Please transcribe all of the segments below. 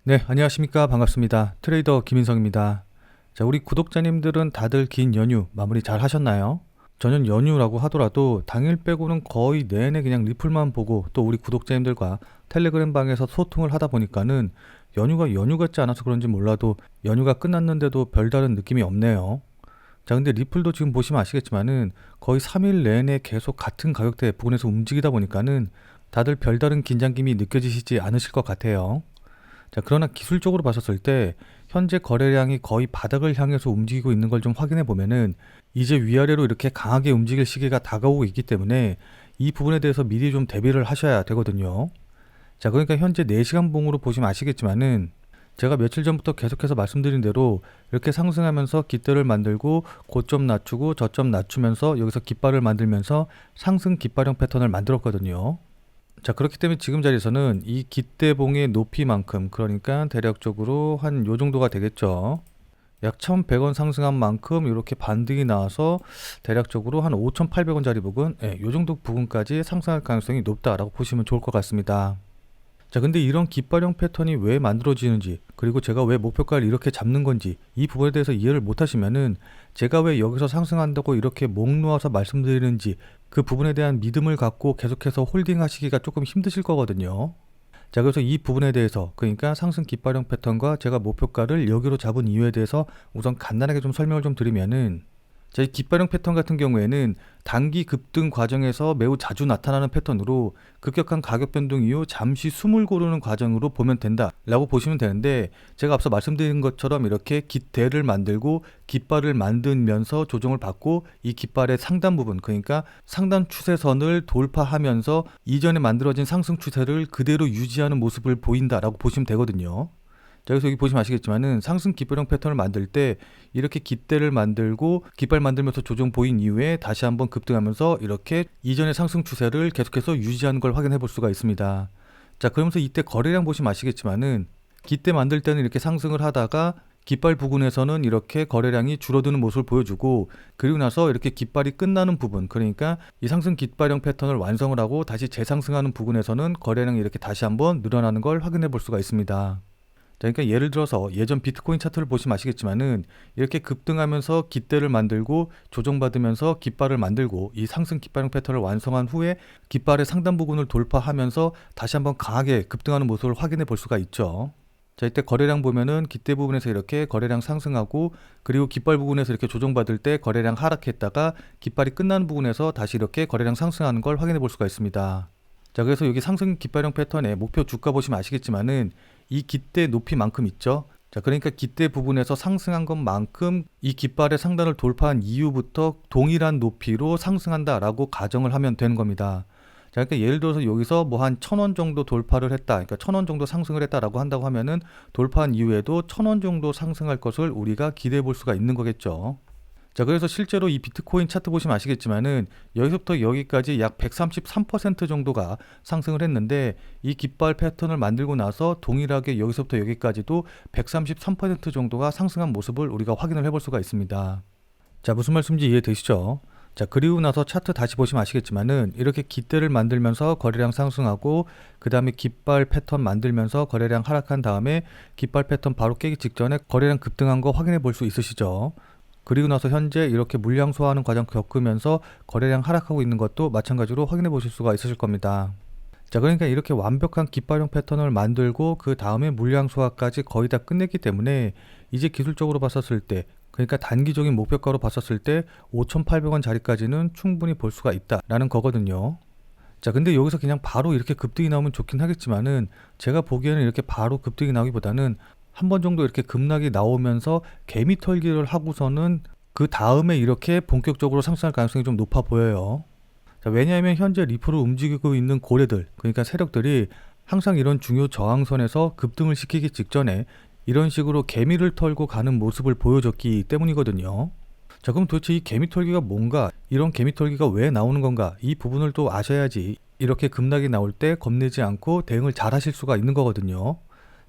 네, 안녕하십니까. 반갑습니다. 트레이더 김인성입니다. 자, 우리 구독자님들은 다들 긴 연휴 마무리 잘 하셨나요? 저는 연휴라고 하더라도 당일 빼고는 거의 내내 그냥 리플만 보고 또 우리 구독자님들과 텔레그램 방에서 소통을 하다 보니까는 연휴가 연휴 같지 않아서 그런지 몰라도 연휴가 끝났는데도 별다른 느낌이 없네요. 자, 근데 리플도 지금 보시면 아시겠지만은 거의 3일 내내 계속 같은 가격대 부근에서 움직이다 보니까는 다들 별다른 긴장감이 느껴지시지 않으실 것 같아요. 자, 그러나 기술적으로 봤었을 때 현재 거래량이 거의 바닥을 향해서 움직이고 있는 걸 좀 확인해 보면은 이제 위아래로 이렇게 강하게 움직일 시기가 다가오고 있기 때문에 이 부분에 대해서 미리 좀 대비를 하셔야 되거든요. 자, 그러니까 현재 4시간 봉으로 보시면 아시겠지만은 제가 며칠 전부터 계속해서 말씀드린 대로 이렇게 상승하면서 깃대를 만들고 고점 낮추고 저점 낮추면서 여기서 깃발을 만들면서 상승 깃발형 패턴을 만들었거든요. 자, 그렇기 때문에 지금 자리에서는 이 깃대봉의 높이만큼, 그러니까 대략적으로 한 요 정도가 되겠죠. 약 1,100원 상승한 만큼 이렇게 반등이 나와서 대략적으로 한 5,800원짜리 부근, 요 정도 부분까지 상승할 가능성이 높다라고 보시면 좋을 것 같습니다. 자, 근데 이런 깃발형 패턴이 왜 만들어지는지, 그리고 제가 왜 목표가를 이렇게 잡는 건지 이 부분에 대해서 이해를 못 하시면은 제가 왜 여기서 상승한다고 이렇게 목 놓아서 말씀드리는지 그 부분에 대한 믿음을 갖고 계속해서 홀딩 하시기가 조금 힘드실 거거든요. 자, 그래서 이 부분에 대해서, 그러니까 상승 깃발형 패턴과 제가 목표가를 여기로 잡은 이유에 대해서 우선 간단하게 좀 설명을 좀 드리면은, 자, 이 깃발형 패턴 같은 경우에는 단기 급등 과정에서 매우 자주 나타나는 패턴으로 급격한 가격 변동 이후 잠시 숨을 고르는 과정으로 보면 된다라고 보시면 되는데, 제가 앞서 말씀드린 것처럼 이렇게 깃대를 만들고 깃발을 만들면서 조정을 받고 이 깃발의 상단 부분, 그러니까 상단 추세선을 돌파하면서 이전에 만들어진 상승 추세를 그대로 유지하는 모습을 보인다라고 보시면 되거든요. 자, 그래서 여기 보시면 아시겠지만은 상승 깃발형 패턴을 만들 때 이렇게 깃대를 만들고 깃발 만들면서 조정 보인 이후에 다시 한번 급등하면서 이렇게 이전의 상승 추세를 계속해서 유지하는 걸 확인해 볼 수가 있습니다. 자, 그러면서 이때 거래량 보시면 아시겠지만은 깃대 만들 때는 이렇게 상승을 하다가 깃발 부근에서는 이렇게 거래량이 줄어드는 모습을 보여주고, 그리고 나서 이렇게 깃발이 끝나는 부분, 그러니까 이 상승 깃발형 패턴을 완성을 하고 다시 재상승하는 부분에서는 거래량이 이렇게 다시 한번 늘어나는 걸 확인해 볼 수가 있습니다. 자, 그러니까 예를 들어서 예전 비트코인 차트를 보시면 아시겠지만은 이렇게 급등하면서 깃대를 만들고 조정받으면서 깃발을 만들고 이 상승 깃발형 패턴을 완성한 후에 깃발의 상단 부분을 돌파하면서 다시 한번 강하게 급등하는 모습을 확인해 볼 수가 있죠. 자, 이때 거래량 보면은 깃대 부분에서 이렇게 거래량 상승하고, 그리고 깃발 부분에서 이렇게 조정받을 때 거래량 하락했다가 깃발이 끝나는 부분에서 다시 이렇게 거래량 상승하는 걸 확인해 볼 수가 있습니다. 자, 그래서 여기 상승 깃발형 패턴의 목표 주가 보시면 아시겠지만은 이 깃대 높이만큼 있죠. 자, 그러니까 깃대 부분에서 상승한 것만큼 이 깃발의 상단을 돌파한 이후부터 동일한 높이로 상승한다라고 가정을 하면 되는 겁니다. 자, 그러니까 예를 들어서 여기서 뭐 한 1,000원 정도 돌파를 했다, 그러니까 1,000원 정도 상승을 했다라고 한다고 하면은 돌파한 이후에도 1,000원 정도 상승할 것을 우리가 기대해 볼 수가 있는 거겠죠. 자, 그래서 실제로 이 비트코인 차트 보시면 아시겠지만은 여기서부터 여기까지 약 133% 정도가 상승을 했는데, 이 깃발 패턴을 만들고 나서 동일하게 여기서부터 여기까지도 133% 정도가 상승한 모습을 우리가 확인을 해볼 수가 있습니다. 자, 무슨 말씀인지 이해되시죠? 자, 그리고 나서 차트 다시 보시면 아시겠지만은 이렇게 깃대를 만들면서 거래량 상승하고, 그 다음에 깃발 패턴 만들면서 거래량 하락한 다음에 깃발 패턴 바로 깨기 직전에 거래량 급등한 거 확인해 볼 수 있으시죠? 그리고 나서 현재 이렇게 물량 소화하는 과정 겪으면서 거래량 하락하고 있는 것도 마찬가지로 확인해 보실 수가 있으실 겁니다. 자, 그러니까 이렇게 완벽한 깃발형 패턴을 만들고 그 다음에 물량 소화까지 거의 다 끝냈기 때문에 이제 기술적으로 봤었을 때, 그러니까 단기적인 목표가로 봤었을 때 5,800원 자리까지는 충분히 볼 수가 있다라는 거거든요. 자, 근데 여기서 그냥 바로 이렇게 급등이 나오면 좋긴 하겠지만은 제가 보기에는 이렇게 바로 급등이 나오기보다는 한 번 정도 이렇게 급락이 나오면서 개미 털기를 하고서는 그 다음에 이렇게 본격적으로 상승할 가능성이 좀 높아 보여요. 자, 왜냐하면 현재 리플을 움직이고 있는 고래들, 그러니까 세력들이 항상 이런 중요 저항선에서 급등을 시키기 직전에 이런 식으로 개미를 털고 가는 모습을 보여줬기 때문이거든요. 자, 그럼 도대체 이 개미 털기가 뭔가, 이런 개미 털기가 왜 나오는 건가, 이 부분을 또 아셔야지 이렇게 급락이 나올 때 겁내지 않고 대응을 잘 하실 수가 있는 거거든요.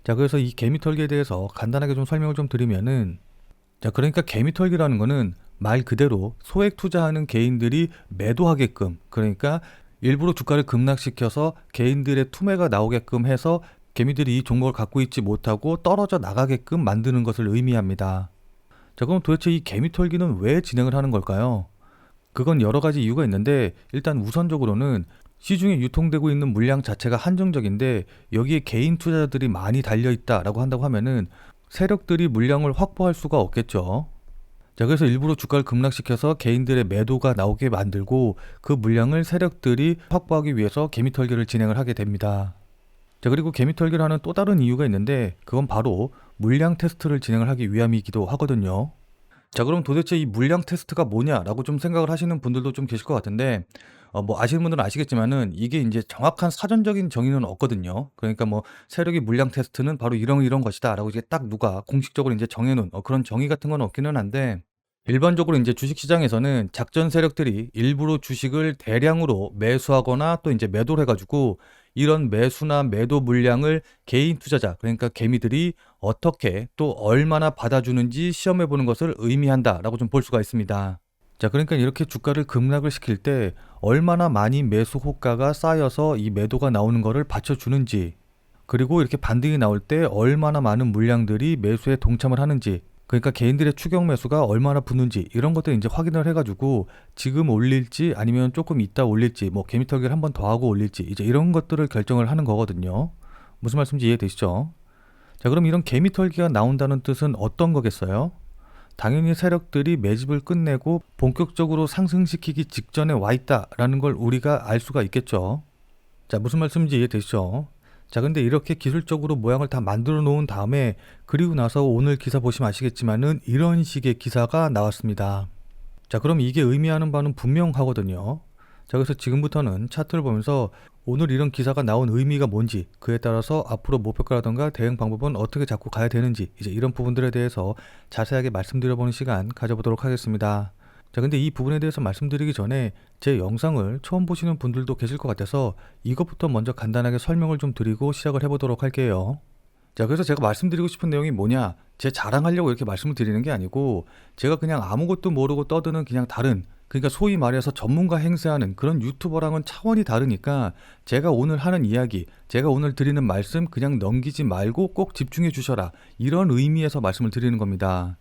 자, 그래서 이 개미털기에 대해서 간단하게 좀 설명을 좀 드리면은, 자, 그러니까 개미털기라는 거는 말 그대로 소액 투자하는 개인들이 매도하게끔, 그러니까 일부러 주가를 급락시켜서 개인들의 투매가 나오게끔 해서 개미들이 이 종목을 갖고 있지 못하고 떨어져 나가게끔 만드는 것을 의미합니다. 자, 그럼 도대체 이 개미 털기는 왜 진행을 하는 걸까요? 그건 여러 가지 이유가 있는데 일단 우선적으로는 시중에 유통되고 있는 물량 자체가 한정적인데 여기에 개인 투자자들이 많이 달려있다라고 한다고 하면은 세력들이 물량을 확보할 수가 없겠죠. 자, 그래서 일부러 주가를 급락시켜서 개인들의 매도가 나오게 만들고 그 물량을 세력들이 확보하기 위해서 개미 털기를 진행을 하게 됩니다. 자, 그리고 개미 털기를 하는 또 다른 이유가 있는데 그건 바로 물량 테스트를 진행을 하기 위함이기도 하거든요. 자, 그럼 도대체 이 물량 테스트가 뭐냐라고 좀 생각을 하시는 분들도 좀 계실 것 같은데 뭐 아시는 분들은 아시겠지만은 이게 이제 정확한 사전적인 정의는 없거든요. 그러니까 뭐 세력의 물량 테스트는 바로 이런 것이다라고 이제 딱 누가 공식적으로 이제 정해놓은 그런 정의 같은 건 없기는 한데 일반적으로 이제 주식시장에서는 작전 세력들이 일부러 주식을 대량으로 매수하거나 또 이제 매도를 해가지고 이런 매수나 매도 물량을 개인 투자자, 그러니까 개미들이 어떻게 또 얼마나 받아주는지 시험해 보는 것을 의미한다라고 좀 볼 수가 있습니다. 자, 그러니까 이렇게 주가를 급락을 시킬 때 얼마나 많이 매수 호가가 쌓여서 이 매도가 나오는 것을 받쳐주는지, 그리고 이렇게 반등이 나올 때 얼마나 많은 물량들이 매수에 동참을 하는지, 그러니까 개인들의 추격 매수가 얼마나 붙는지 이런 것들 이제 확인을 해가지고 지금 올릴지 아니면 조금 이따 올릴지 뭐 개미털기를 한 번 더 하고 올릴지 이제 이런 것들을 결정을 하는 거거든요. 무슨 말씀인지 이해되시죠? 자, 그럼 이런 개미털기가 나온다는 뜻은 어떤 거겠어요? 당연히 세력들이 매집을 끝내고 본격적으로 상승시키기 직전에 와 있다라는 걸 우리가 알 수가 있겠죠. 자, 무슨 말씀인지 이해되시죠? 자, 근데 이렇게 기술적으로 모양을 다 만들어 놓은 다음에 그리고 나서 오늘 기사 보시면 아시겠지만은 이런 식의 기사가 나왔습니다. 자, 그럼 이게 의미하는 바는 분명하거든요. 자, 그래서 지금부터는 차트를 보면서 오늘 이런 기사가 나온 의미가 뭔지, 그에 따라서 앞으로 목표가라던가 대응 방법은 어떻게 잡고 가야 되는지 이제 이런 부분들에 대해서 자세하게 말씀드려보는 시간 가져보도록 하겠습니다. 자, 근데 이 부분에 대해서 말씀드리기 전에 제 영상을 처음 보시는 분들도 계실 것 같아서 이것부터 먼저 간단하게 설명을 좀 드리고 시작을 해보도록 할게요. 자, 그래서 제가 말씀드리고 싶은 내용이 뭐냐, 제 자랑하려고 이렇게 말씀을 드리는 게 아니고 제가 그냥 아무것도 모르고 떠드는 그냥 다른, 그러니까 소위 말해서 전문가 행세하는 그런 유튜버랑은 차원이 다르니까 제가 오늘 하는 이야기, 제가 오늘 드리는 말씀 그냥 넘기지 말고 꼭 집중해 주셔라, 이런 의미에서 말씀을 드리는 겁니다.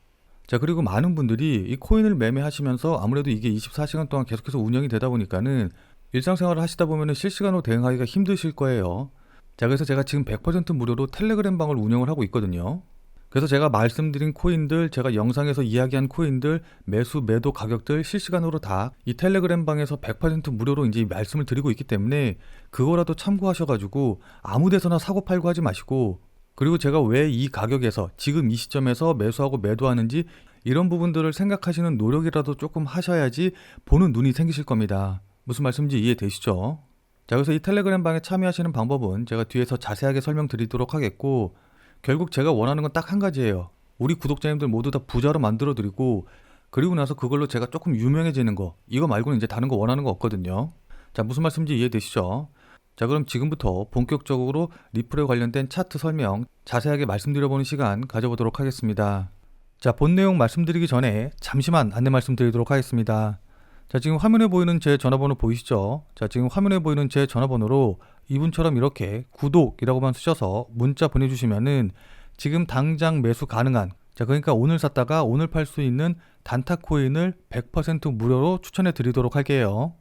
자, 그리고 많은 분들이 이 코인을 매매하시면서 아무래도 이게 24시간 동안 계속해서 운영이 되다 보니까는 일상생활을 하시다 보면은 실시간으로 대응하기가 힘드실 거예요. 자, 그래서 제가 지금 100% 무료로 텔레그램 방을 운영을 하고 있거든요. 그래서 제가 말씀드린 코인들, 제가 영상에서 이야기한 코인들, 매수, 매도 가격들 실시간으로 다 이 텔레그램 방에서 100% 무료로 이제 말씀을 드리고 있기 때문에 그거라도 참고하셔가지고 아무 데서나 사고 팔고 하지 마시고, 그리고 제가 왜 이 가격에서 지금 이 시점에서 매수하고 매도하는지 이런 부분들을 생각하시는 노력이라도 조금 하셔야지 보는 눈이 생기실 겁니다. 무슨 말씀인지 이해되시죠? 자, 그래서 이 텔레그램 방에 참여하시는 방법은 제가 뒤에서 자세하게 설명드리도록 하겠고, 결국 제가 원하는 건 딱 한 가지예요. 우리 구독자님들 모두 다 부자로 만들어 드리고, 그리고 나서 그걸로 제가 조금 유명해지는 거, 이거 말고는 이제 다른 거 원하는 거 없거든요. 자, 무슨 말씀인지 이해되시죠? 자, 그럼 지금부터 본격적으로 리플에 관련된 차트 설명 자세하게 말씀드려보는 시간 가져보도록 하겠습니다. 자, 본 내용 말씀드리기 전에 잠시만 안내 말씀드리도록 하겠습니다. 자, 지금 화면에 보이는 제 전화번호 보이시죠? 자, 지금 화면에 보이는 제 전화번호로 이분처럼 이렇게 구독이라고만 쓰셔서 문자 보내주시면은 지금 당장 매수 가능한, 자, 그러니까 오늘 샀다가 오늘 팔 수 있는 단타 코인을 100% 무료로 추천해 드리도록 할게요.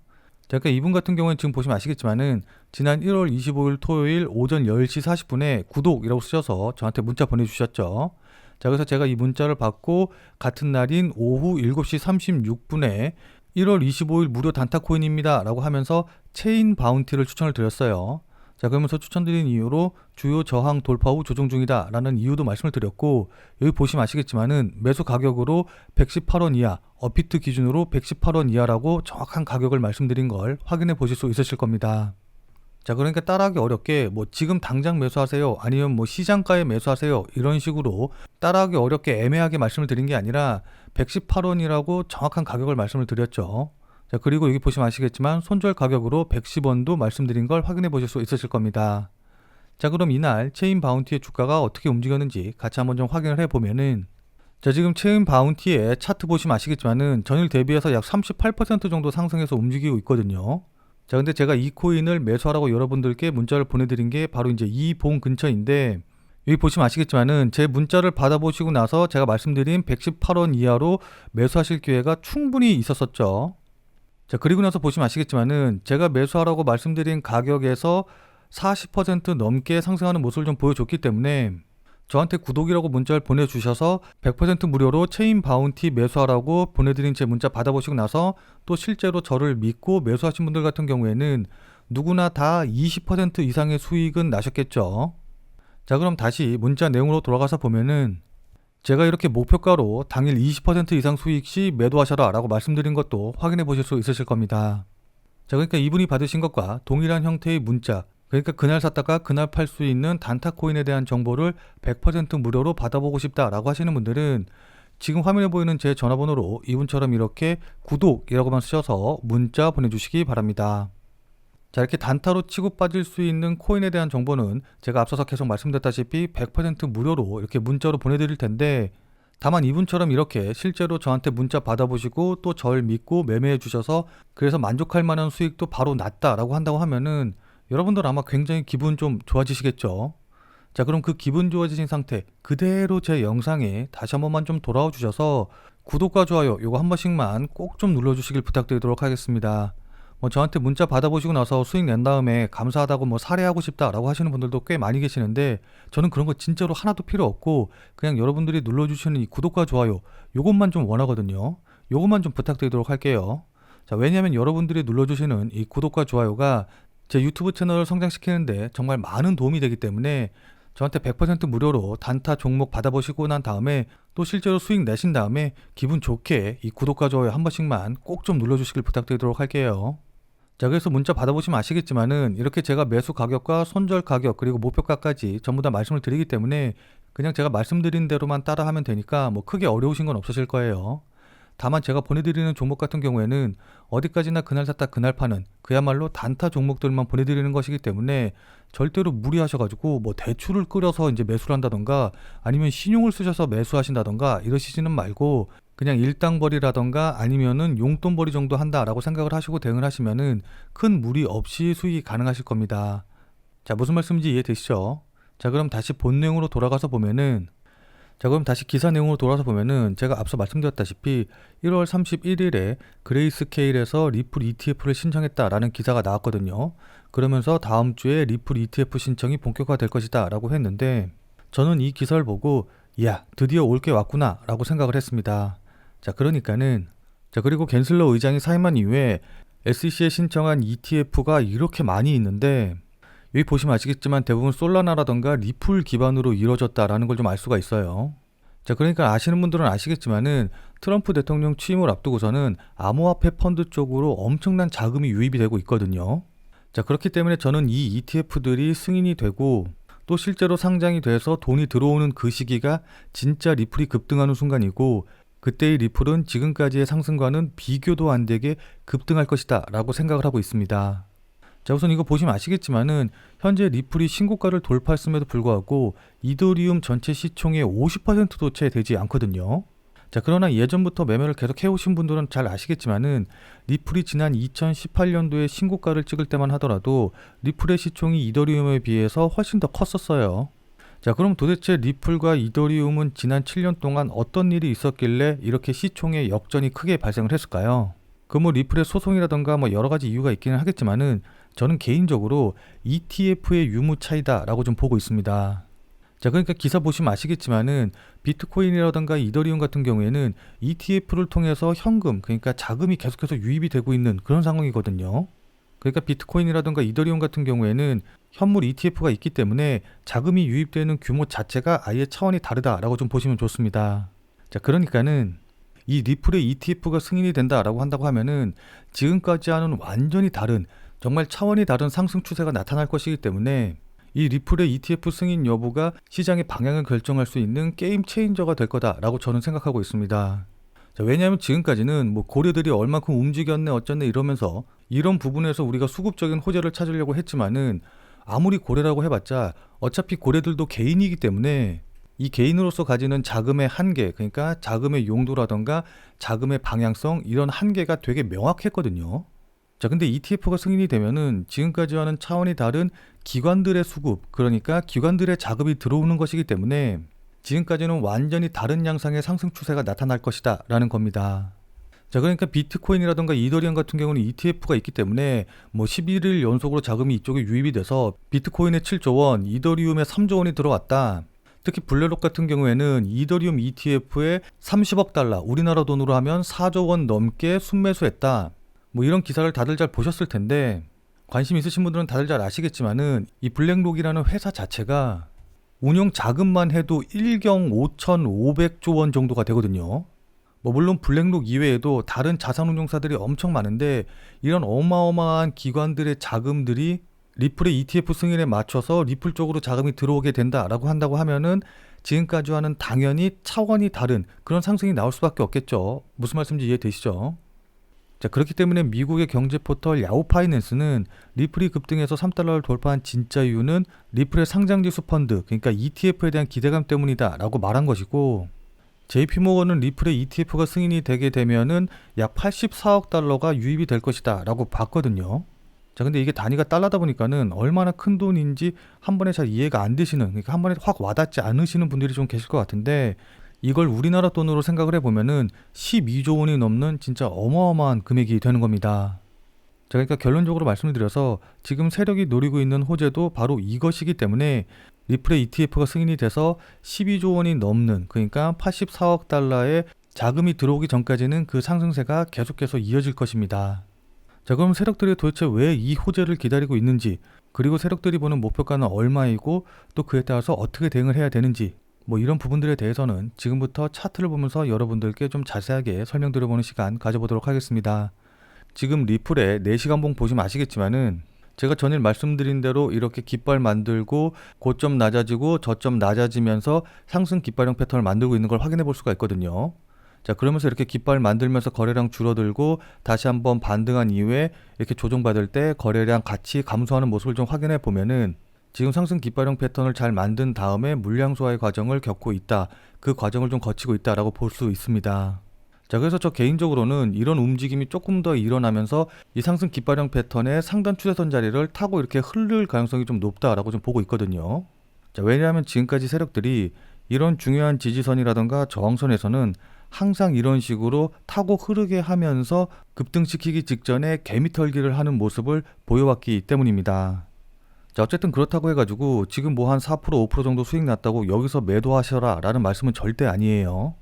자, 그러니까 이분 같은 경우는 지금 보시면 아시겠지만은 지난 1월 25일 토요일 오전 10시 40분에 구독이라고 쓰셔서 저한테 문자 보내주셨죠. 자, 그래서 제가 이 문자를 받고 같은 날인 오후 7시 36분에 1월 25일 무료 단타 코인입니다 라고 하면서 체인 바운티를 추천을 드렸어요. 자, 그러면서 추천드린 이유로 주요 저항 돌파 후 조정 중이다 라는 이유도 말씀을 드렸고, 여기 보시면 아시겠지만은 매수 가격으로 118원 이하, 업비트 기준으로 118원 이하라고 정확한 가격을 말씀드린 걸 확인해 보실 수 있으실 겁니다. 자, 그러니까 따라하기 어렵게 뭐 지금 당장 매수하세요, 아니면 뭐 시장가에 매수하세요, 이런 식으로 따라하기 어렵게 애매하게 말씀을 드린 게 아니라 118원이라고 정확한 가격을 말씀을 드렸죠. 자, 그리고 여기 보시면 아시겠지만 손절 가격으로 110원도 말씀드린 걸 확인해 보실 수 있으실 겁니다. 자, 그럼 이날 체인 바운티의 주가가 어떻게 움직였는지 같이 한번 좀 확인을 해보면은, 자, 지금 체인 바운티의 차트 보시면 아시겠지만은 전일 대비해서 약 38% 정도 상승해서 움직이고 있거든요. 자, 근데 제가 이 코인을 매수하라고 여러분들께 문자를 보내드린 게 바로 이제 이 봉 근처인데, 여기 보시면 아시겠지만은 제 문자를 받아보시고 나서 제가 말씀드린 118원 이하로 매수하실 기회가 충분히 있었었죠. 자, 그리고 나서 보시면 아시겠지만은 제가 매수하라고 말씀드린 가격에서 40% 넘게 상승하는 모습을 좀 보여줬기 때문에 저한테 구독이라고 문자를 보내주셔서 100% 무료로 체인 바운티 매수하라고 보내드린 제 문자 받아보시고 나서 또 실제로 저를 믿고 매수하신 분들 같은 경우에는 누구나 다 20% 이상의 수익은 나셨겠죠. 자, 그럼 다시 문자 내용으로 돌아가서 보면은 제가 이렇게 목표가로 당일 20% 이상 수익 시 매도하셔라 라고 말씀드린 것도 확인해 보실 수 있으실 겁니다. 자, 그러니까 이분이 받으신 것과 동일한 형태의 문자, 그러니까 그날 샀다가 그날 팔 수 있는 단타 코인에 대한 정보를 100% 무료로 받아보고 싶다라고 하시는 분들은 지금 화면에 보이는 제 전화번호로 이분처럼 이렇게 구독이라고만 쓰셔서 문자 보내주시기 바랍니다. 자, 이렇게 단타로 치고 빠질 수 있는 코인에 대한 정보는 제가 앞서서 계속 말씀드렸다시피 100% 무료로 이렇게 문자로 보내드릴 텐데, 다만 이분처럼 이렇게 실제로 저한테 문자 받아보시고 또 절 믿고 매매해 주셔서 그래서 만족할 만한 수익도 바로 났다라고 한다고 하면은 여러분들 아마 굉장히 기분 좀 좋아지시겠죠. 자, 그럼 그 기분 좋아지신 상태 그대로 제 영상에 다시 한 번만 좀 돌아와 주셔서 구독과 좋아요 요거 한 번씩만 꼭 좀 눌러주시길 부탁드리도록 하겠습니다. 저한테 문자 받아보시고 나서 수익 낸 다음에 감사하다고 사례하고 싶다라고 하시는 분들도 꽤 많이 계시는데, 저는 그런 거 진짜로 하나도 필요 없고 그냥 여러분들이 눌러주시는 이 구독과 좋아요 요것만 좀 원하거든요. 요것만 좀 부탁드리도록 할게요. 자, 왜냐하면 여러분들이 눌러주시는 이 구독과 좋아요가 제 유튜브 채널을 성장시키는데 정말 많은 도움이 되기 때문에 저한테 100% 무료로 단타 종목 받아보시고 난 다음에 또 실제로 수익 내신 다음에 기분 좋게 이 구독과 좋아요 한 번씩만 꼭 좀 눌러주시길 부탁드리도록 할게요. 자, 그래서 문자 받아보시면 아시겠지만은 이렇게 제가 매수 가격과 손절 가격 그리고 목표가까지 전부 다 말씀을 드리기 때문에 그냥 제가 말씀드린 대로만 따라 하면 되니까 크게 어려우신 건 없으실 거예요. 다만 제가 보내드리는 종목 같은 경우에는 어디까지나 그날 샀다 그날 파는 그야말로 단타 종목들만 보내드리는 것이기 때문에 절대로 무리하셔가지고 대출을 끌어서 이제 매수를 한다던가 아니면 신용을 쓰셔서 매수하신다던가 이러시지는 말고 그냥 일당벌이라던가 아니면은 용돈벌이 정도 한다라고 생각을 하시고 대응을 하시면은 큰 무리 없이 수익이 가능하실 겁니다. 자, 무슨 말씀인지 이해되시죠? 자, 그럼 다시 본 내용으로 돌아가서 보면은 그럼 다시 기사 내용으로 돌아서 보면은 제가 앞서 말씀드렸다시피 1월 31일에 그레이스케일에서 리플 ETF를 신청했다라는 기사가 나왔거든요. 그러면서 다음 주에 리플 ETF 신청이 본격화될 것이다 라고 했는데, 저는 이 기사를 보고 이야 드디어 올 게 왔구나 라고 생각을 했습니다. 자, 그리고 갠슬러 의장이 사임한 이후에 SEC에 신청한 ETF가 이렇게 많이 있는데, 여기 보시면 아시겠지만 대부분 솔라나라던가 리플 기반으로 이루어졌다라는 걸 좀 알 수가 있어요. 자, 그러니까 아시는 분들은 아시겠지만은 트럼프 대통령 취임을 앞두고서는 암호화폐 펀드 쪽으로 엄청난 자금이 유입이 되고 있거든요. 자, 그렇기 때문에 저는 이 ETF들이 승인이 되고 또 실제로 상장이 돼서 돈이 들어오는 그 시기가 진짜 리플이 급등하는 순간이고, 그때의 리플은 지금까지의 상승과는 비교도 안 되게 급등할 것이다 라고 생각을 하고 있습니다. 자, 우선 이거 보시면 아시겠지만은 현재 리플이 신고가를 돌파했음에도 불구하고 이더리움 전체 시총의 50%도 채 되지 않거든요. 자, 그러나 예전부터 매매를 계속 해오신 분들은 잘 아시겠지만은 리플이 지난 2018년도에 신고가를 찍을 때만 하더라도 리플의 시총이 이더리움에 비해서 훨씬 더 컸었어요. 자, 그럼 도대체 리플과 이더리움은 지난 7년 동안 어떤 일이 있었길래 이렇게 시총의 역전이 크게 발생을 했을까요? 리플의 소송이라던가 여러 가지 이유가 있기는 하겠지만은 저는 개인적으로 ETF의 유무 차이다 라고 좀 보고 있습니다. 자, 그러니까 기사 보시면 아시겠지만은 비트코인이라던가 이더리움 같은 경우에는 ETF를 통해서 현금, 그러니까 자금이 계속해서 유입이 되고 있는 그런 상황이거든요. 그러니까 비트코인이라던가 이더리움 같은 경우에는 현물 ETF가 있기 때문에 자금이 유입되는 규모 자체가 아예 차원이 다르다라고 좀 보시면 좋습니다. 자, 그러니까는 이 리플의 ETF가 승인이 된다라고 한다고 하면은 지금까지와는 완전히 다른, 정말 차원이 다른 상승 추세가 나타날 것이기 때문에 이 리플의 ETF 승인 여부가 시장의 방향을 결정할 수 있는 게임 체인저가 될 거다라고 저는 생각하고 있습니다. 자, 왜냐하면 지금까지는 고래들이 얼만큼 움직였네 어쩌네 이러면서 이런 부분에서 우리가 수급적인 호재를 찾으려고 했지만은 아무리 고래라고 해봤자 어차피 고래들도 개인이기 때문에 이 개인으로서 가지는 자금의 한계, 그러니까 자금의 용도라던가 자금의 방향성 이런 한계가 되게 명확했거든요. 자, 근데 ETF가 승인이 되면은 지금까지와는 차원이 다른 기관들의 수급, 그러니까 기관들의 자금이 들어오는 것이기 때문에 지금까지는 완전히 다른 양상의 상승 추세가 나타날 것이다 라는 겁니다. 자, 그러니까 비트코인이라든가 이더리움 같은 경우는 ETF가 있기 때문에 뭐 11일 연속으로 자금이 이쪽에 유입이 돼서 비트코인에 7조 원, 이더리움에 3조 원이 들어왔다. 특히 블랙록 같은 경우에는 이더리움 ETF에 30억 달러, 우리나라 돈으로 하면 4조 원 넘게 순매수했다. 뭐 이런 기사를 다들 잘 보셨을 텐데 관심 있으신 분들은 다들 잘 아시겠지만은 이 블랙록이라는 회사 자체가 운용 자금만 해도 1경 5,500조 원 정도가 되거든요. 뭐 물론 블랙록 이외에도 다른 자산운용사들이 엄청 많은데 이런 어마어마한 기관들의 자금들이 리플의 ETF 승인에 맞춰서 리플 쪽으로 자금이 들어오게 된다라고 한다고 하면은 지금까지와는 당연히 차원이 다른 그런 상승이 나올 수밖에 없겠죠. 무슨 말씀인지 이해되시죠? 자, 그렇기 때문에 미국의 경제 포털 야후 파이낸스는 리플이 급등해서 3달러를 돌파한 진짜 이유는 리플의 상장지수 펀드, 그러니까 ETF에 대한 기대감 때문이다 라고 말한 것이고, JP모건은 리플의 ETF가 승인이 되게 되면은 약 84억 달러가 유입이 될 것이다 라고 봤거든요. 자, 근데 이게 단위가 달러다 보니까는 얼마나 큰 돈인지 한 번에 잘 이해가 안 되시는, 그러니까 한 번에 확 와닿지 않으시는 분들이 좀 계실 것 같은데, 이걸 우리나라 돈으로 생각을 해보면은 12조 원이 넘는 진짜 어마어마한 금액이 되는 겁니다. 자, 그러니까 결론적으로 말씀을 드려서 지금 세력이 노리고 있는 호재도 바로 이것이기 때문에 리플의 ETF가 승인이 돼서 12조 원이 넘는, 그러니까 84억 달러의 자금이 들어오기 전까지는 그 상승세가 계속해서 이어질 것입니다. 자, 그럼 세력들이 도대체 왜 이 호재를 기다리고 있는지, 그리고 세력들이 보는 목표가는 얼마이고 또 그에 따라서 어떻게 대응을 해야 되는지, 뭐 이런 부분들에 대해서는 지금부터 차트를 보면서 여러분들께 좀 자세하게 설명드려보는 시간 가져보도록 하겠습니다. 지금 리플의 4시간봉 보시면 아시겠지만은 제가 전일 말씀드린 대로 이렇게 깃발 만들고 고점 낮아지고 저점 낮아지면서 상승 깃발형 패턴을 만들고 있는 걸 확인해 볼 수가 있거든요. 자, 그러면서 이렇게 깃발 만들면서 거래량 줄어들고 다시 한번 반등한 이후에 이렇게 조정받을 때 거래량 같이 감소하는 모습을 좀 확인해 보면은 지금 상승 깃발형 패턴을 잘 만든 다음에 물량 소화의 과정을 겪고 있다. 그 과정을 좀 거치고 있다라고 볼 수 있습니다. 자, 그래서 저 개인적으로는 이런 움직임이 조금 더 일어나면서 이 상승 깃발형 패턴의 상단 추세선 자리를 타고 이렇게 흐를 가능성이 좀 높다라고 좀 보고 있거든요. 자, 왜냐하면 지금까지 세력들이 이런 중요한 지지선이라던가 저항선에서는 항상 이런 식으로 타고 흐르게 하면서 급등시키기 직전에 개미털기를 하는 모습을 보여왔기 때문입니다. 자, 어쨌든 그렇다고 해가지고 지금 뭐 한 4% 5% 정도 수익 났다고 여기서 매도하셔라 라는 말씀은 절대 아니에요.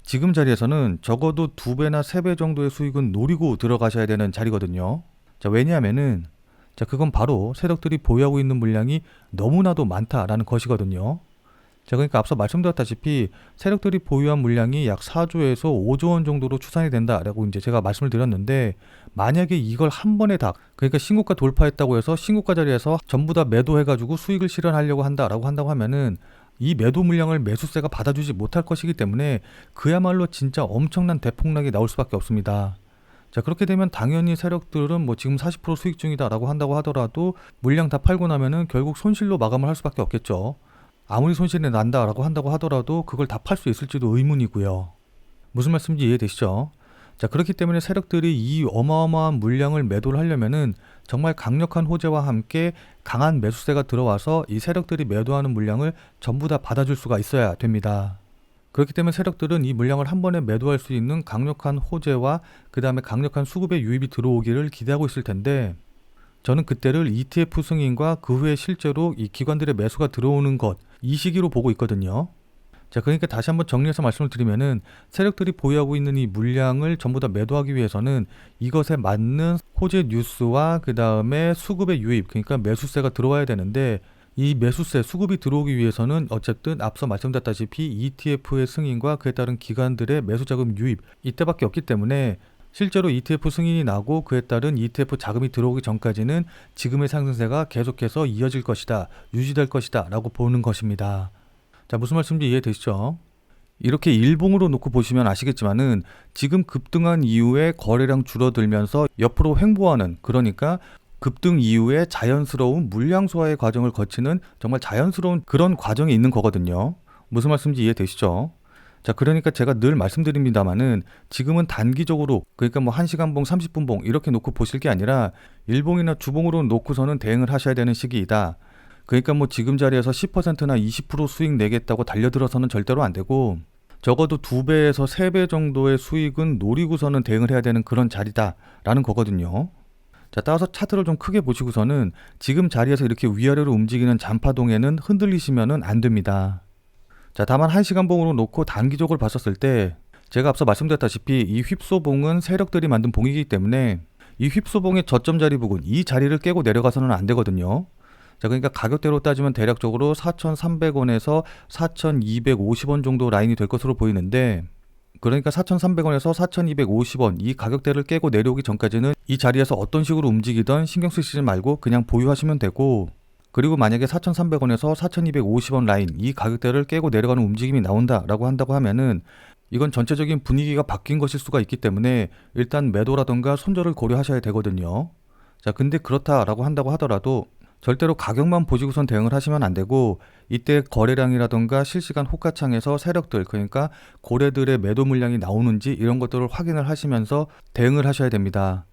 지금 자리에서는 적어도 2배나 3배 정도의 수익은 노리고 들어가셔야 되는 자리거든요. 자, 왜냐하면은 자, 그건 바로 세력들이 보유하고 있는 물량이 너무나도 많다라는 것이거든요. 자, 그러니까 앞서 말씀드렸다시피 세력들이 보유한 물량이 약 4조에서 5조 원 정도로 추산이 된다라고 이제 제가 말씀을 드렸는데, 만약에 이걸 한 번에 다, 그러니까 신고가 돌파했다고 해서 신고가 자리에서 전부 다 매도해가지고 수익을 실현하려고 한다고 하면은 이 매도 물량을 매수세가 받아주지 못할 것이기 때문에 그야말로 진짜 엄청난 대폭락이 나올 수밖에 없습니다. 자, 그렇게 되면 당연히 세력들은 뭐 지금 40% 수익 중이다라고 한다고 하더라도 물량 다 팔고 나면은 결국 손실로 마감을 할 수밖에 없겠죠. 아무리 손실이 난다라고 한다고 하더라도 그걸 다 팔 수 있을지도 의문이고요. 무슨 말씀인지 이해되시죠? 자, 그렇기 때문에 세력들이 이 어마어마한 물량을 매도를 하려면은 정말 강력한 호재와 함께 강한 매수세가 들어와서 이 세력들이 매도하는 물량을 전부 다 받아줄 수가 있어야 됩니다. 그렇기 때문에 세력들은 이 물량을 한 번에 매도할 수 있는 강력한 호재와 그 다음에 강력한 수급의 유입이 들어오기를 기대하고 있을 텐데, 저는 그때를 ETF 승인과 그 후에 실제로 이 기관들의 매수가 들어오는 것, 이 시기로 보고 있거든요. 자, 그러니까 다시 한번 정리해서 말씀을 드리면은 세력들이 보유하고 있는 이 물량을 전부 다 매도하기 위해서는 이것에 맞는 호재 뉴스와 그 다음에 수급의 유입, 그러니까 매수세가 들어와야 되는데, 이 매수세, 수급이 들어오기 위해서는 어쨌든 앞서 말씀드렸다시피 ETF의 승인과 그에 따른 기관들의 매수자금 유입, 이때밖에 없기 때문에 실제로 ETF 승인이 나고 그에 따른 ETF 자금이 들어오기 전까지는 지금의 상승세가 계속해서 이어질 것이다, 유지될 것이다 라고 보는 것입니다. 자, 무슨 말씀인지 이해되시죠? 이렇게 일봉으로 놓고 보시면 아시겠지만은 지금 급등한 이후에 거래량 줄어들면서 옆으로 횡보하는, 그러니까 급등 이후에 자연스러운 물량 소화의 과정을 거치는 정말 자연스러운 그런 과정이 있는 거거든요. 무슨 말씀인지 이해되시죠? 자, 그러니까 제가 늘 말씀드립니다마는 지금은 단기적으로, 그러니까 뭐 1시간 봉, 30분 봉 이렇게 놓고 보실 게 아니라 일봉이나 주봉으로 놓고서는 대응을 하셔야 되는 시기이다. 그러니까 뭐 지금 자리에서 10%나 20% 수익 내겠다고 달려들어서는 절대로 안 되고, 적어도 2배에서 3배 정도의 수익은 노리고서는 대응을 해야 되는 그런 자리다라는 거거든요. 자, 따라서 차트를 좀 크게 보시고서는 지금 자리에서 이렇게 위아래로 움직이는 잔파동에는 흔들리시면은 안 됩니다. 자, 다만 1시간 봉으로 놓고 단기적으로 봤었을 때 제가 앞서 말씀드렸다시피 이 휩소봉은 세력들이 만든 봉이기 때문에 이 휩소봉의 저점 자리 부근, 이 자리를 깨고 내려가서는 안 되거든요. 자, 그러니까 가격대로 따지면 대략적으로 4,300원에서 4,250원 정도 라인이 될 것으로 보이는데, 그러니까 4,300원에서 4,250원 이 가격대를 깨고 내려오기 전까지는 이 자리에서 어떤 식으로 움직이던 신경 쓰시지 말고 그냥 보유하시면 되고, 그리고 만약에 4,300원에서 4,250원 라인 이 가격대를 깨고 내려가는 움직임이 나온다라고 한다고 하면은 이건 전체적인 분위기가 바뀐 것일 수가 있기 때문에 일단 매도라던가 손절을 고려하셔야 되거든요. 자, 근데 그렇다라고 한다고 하더라도 절대로 가격만 보시고선 대응을 하시면 안 되고, 이때 거래량이라던가 실시간 호가창에서 세력들, 그러니까 고래들의 매도 물량이 나오는지 이런 것들을 확인을 하시면서 대응을 하셔야 됩니다.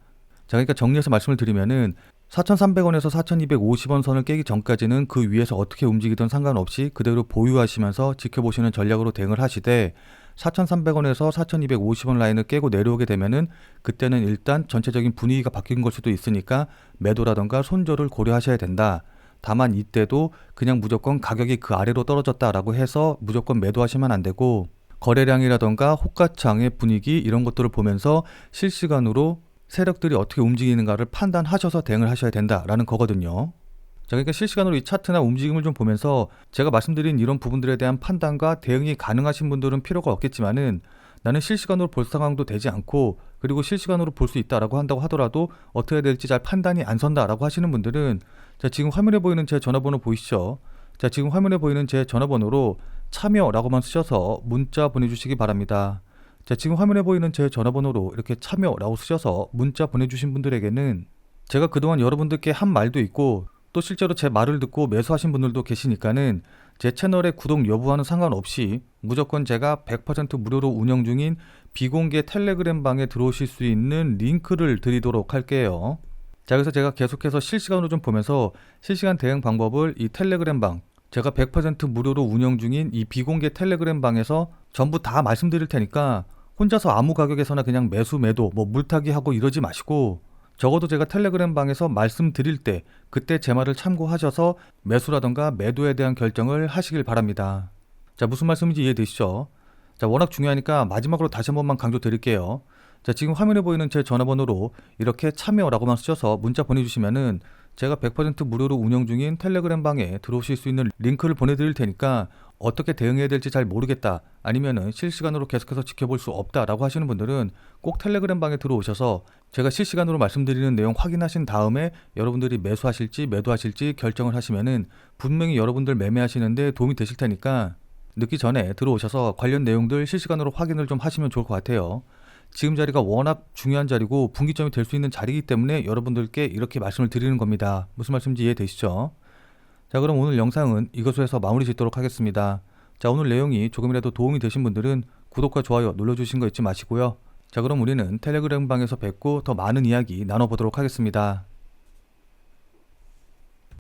자, 그러니까 정리해서 말씀을 드리면은 4,300원에서 4,250원 선을 깨기 전까지는 그 위에서 어떻게 움직이든 상관없이 그대로 보유하시면서 지켜보시는 전략으로 대응을 하시되, 4,300원에서 4,250원 라인을 깨고 내려오게 되면은 그때는 일단 전체적인 분위기가 바뀐 걸 수도 있으니까 매도라던가 손절을 고려하셔야 된다. 다만 이때도 그냥 무조건 가격이 그 아래로 떨어졌다라고 해서 무조건 매도하시면 안 되고, 거래량이라던가 호가창의 분위기 이런 것들을 보면서 실시간으로 세력들이 어떻게 움직이는가를 판단하셔서 대응을 하셔야 된다라는 거거든요. 자, 그러니까 실시간으로 이 차트나 움직임을 좀 보면서 제가 말씀드린 이런 부분들에 대한 판단과 대응이 가능하신 분들은 필요가 없겠지만은, 나는 실시간으로 볼 상황도 되지 않고 그리고 실시간으로 볼 수 있다라고 한다고 하더라도 어떻게 해야 될지 잘 판단이 안 선다라고 하시는 분들은, 자, 지금 화면에 보이는 제 전화번호 보이시죠? 자, 지금 화면에 보이는 제 전화번호로 참여라고만 쓰셔서 문자 보내주시기 바랍니다. 자, 지금 화면에 보이는 제 전화번호로 이렇게 참여라고 쓰셔서 문자 보내주신 분들에게는 제가 그동안 여러분들께 한 말도 있고, 또 실제로 제 말을 듣고 매수하신 분들도 계시니까는 제 채널의 구독 여부와는 상관없이 무조건 제가 100% 무료로 운영 중인 비공개 텔레그램 방에 들어오실 수 있는 링크를 드리도록 할게요. 자, 그래서 제가 계속해서 실시간으로 좀 보면서 실시간 대응 방법을 이 텔레그램 방, 제가 100% 무료로 운영 중인 이 비공개 텔레그램 방에서 전부 다 말씀드릴 테니까 혼자서 아무 가격에서나 그냥 매수 매도 뭐 물타기 하고 이러지 마시고, 적어도 제가 텔레그램 방에서 말씀드릴 때 그때 제 말을 참고하셔서 매수라던가 매도에 대한 결정을 하시길 바랍니다. 자, 무슨 말씀인지 이해되시죠? 자, 워낙 중요하니까 마지막으로 다시 한 번만 강조 드릴게요. 자, 지금 화면에 보이는 제 전화번호로 이렇게 참여라고만 쓰셔서 문자 보내주시면은 제가 100% 무료로 운영 중인 텔레그램 방에 들어오실 수 있는 링크를 보내드릴 테니까, 어떻게 대응해야 될지 잘 모르겠다, 아니면은 실시간으로 계속해서 지켜볼 수 없다라고 하시는 분들은 꼭 텔레그램 방에 들어오셔서 제가 실시간으로 말씀드리는 내용 확인하신 다음에 여러분들이 매수하실지 매도하실지 결정을 하시면은 분명히 여러분들 매매하시는데 도움이 되실 테니까 늦기 전에 들어오셔서 관련 내용들 실시간으로 확인을 좀 하시면 좋을 것 같아요. 지금 자리가 워낙 중요한 자리고 분기점이 될 수 있는 자리이기 때문에 여러분들께 이렇게 말씀을 드리는 겁니다. 무슨 말씀인지 이해되시죠? 자, 그럼 오늘 영상은 이것으로 해서 마무리 짓도록 하겠습니다. 자, 오늘 내용이 조금이라도 도움이 되신 분들은 구독과 좋아요 눌러주신 거 잊지 마시고요. 자, 그럼 우리는 텔레그램 방에서 뵙고 더 많은 이야기 나눠보도록 하겠습니다.